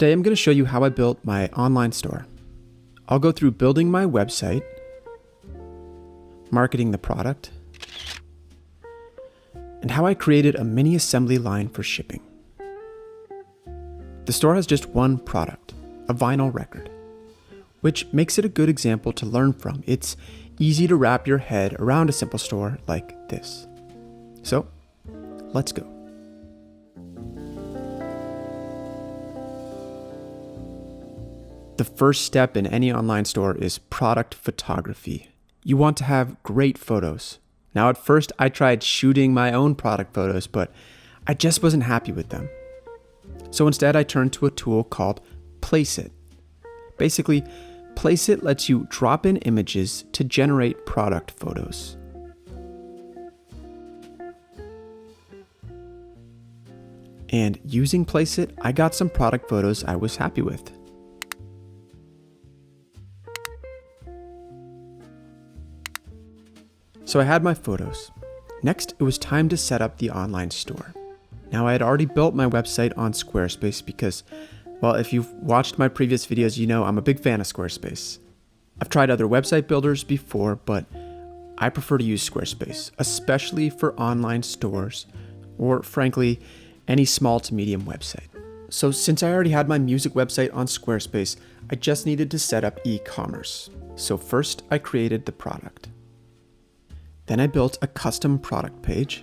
Today I'm going to show you how I built my online store. I'll go through building my website, marketing the product, and how I created a mini assembly line for shipping. The store has just one product, a vinyl record, which makes it a good example to learn from. It's easy to wrap your head around a simple store like this. So, let's go. The first step in any online store is product photography. You want to have great photos. Now, at first, I tried shooting my own product photos, but I just wasn't happy with them. So instead, I turned to a tool called Placeit. Basically, Placeit lets you drop in images to generate product photos. And using Placeit, I got some product photos I was happy with. So I had my photos. Next, it was time to set up the online store. Now, I had already built my website on Squarespace because, well, if you've watched my previous videos, you know I'm a big fan of Squarespace. I've tried other website builders before, but I prefer to use Squarespace, especially for online stores or, frankly, any small to medium website. So since I already had my music website on Squarespace, I just needed to set up e-commerce. So first, I created the product. Then I built a custom product page.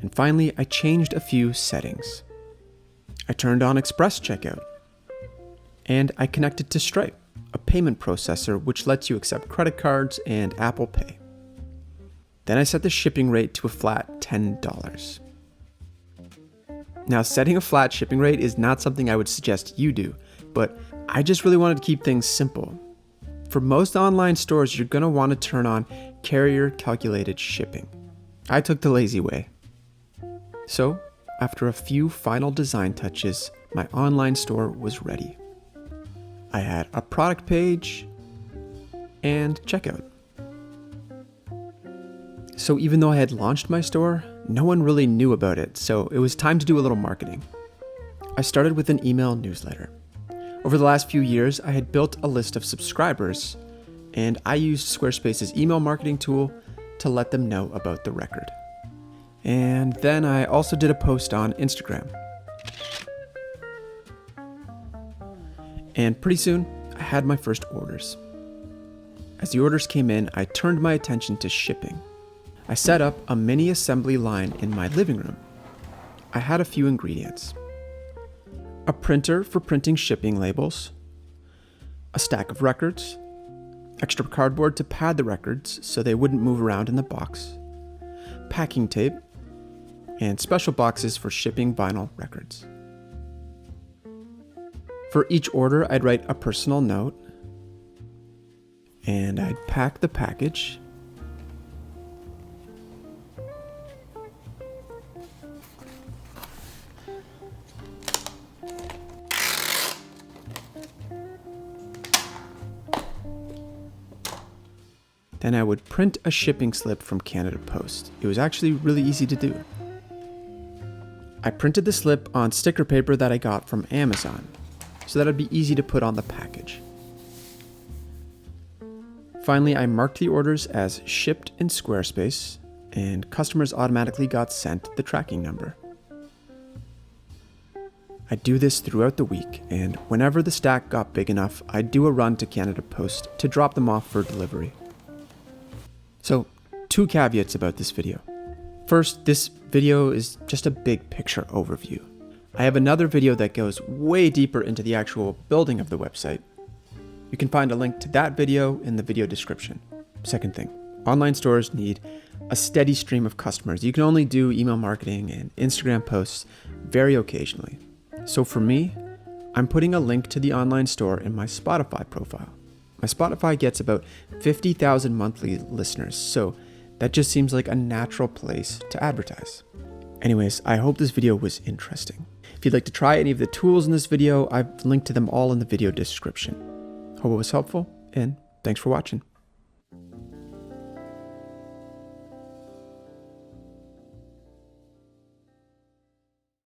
And finally, I changed a few settings. I turned on Express Checkout. And I connected to Stripe, a payment processor which lets you accept credit cards and Apple Pay. Then I set the shipping rate to a flat $10. Now, setting a flat shipping rate is not something I would suggest you do, but I just really wanted to keep things simple. For most online stores, you're going to want to turn on carrier calculated shipping. I took the lazy way. So, after a few final design touches, my online store was ready. I had a product page and checkout. So even though I had launched my store, no one really knew about it, so it was time to do a little marketing. I started with an email newsletter. Over the last few years, I had built a list of subscribers, and I used Squarespace's email marketing tool to let them know about the record. And then I also did a post on Instagram. And pretty soon, I had my first orders. As the orders came in, I turned my attention to shipping. I set up a mini assembly line in my living room. I had a few ingredients: a printer for printing shipping labels, a stack of records, extra cardboard to pad the records so they wouldn't move around in the box, packing tape, and special boxes for shipping vinyl records. For each order, I'd write a personal note, and I'd pack the package. Then I would print a shipping slip from Canada Post. It was actually really easy to do. I printed the slip on sticker paper that I got from Amazon, so that it'd be easy to put on the package. Finally, I marked the orders as shipped in Squarespace, and customers automatically got sent the tracking number. I'd do this throughout the week, and whenever the stack got big enough, I'd do a run to Canada Post to drop them off for delivery. So, 2 caveats about this video. First, this video is just a big picture overview. I have another video that goes way deeper into the actual building of the website. You can find a link to that video in the video description. Second thing, online stores need a steady stream of customers. You can only do email marketing and Instagram posts very occasionally. So for me, I'm putting a link to the online store in my Spotify profile. My Spotify gets about 50,000 monthly listeners, so that just seems like a natural place to advertise. Anyways, I hope this video was interesting. If you'd like to try any of the tools in this video, I've linked to them all in the video description. Hope it was helpful, and thanks for watching.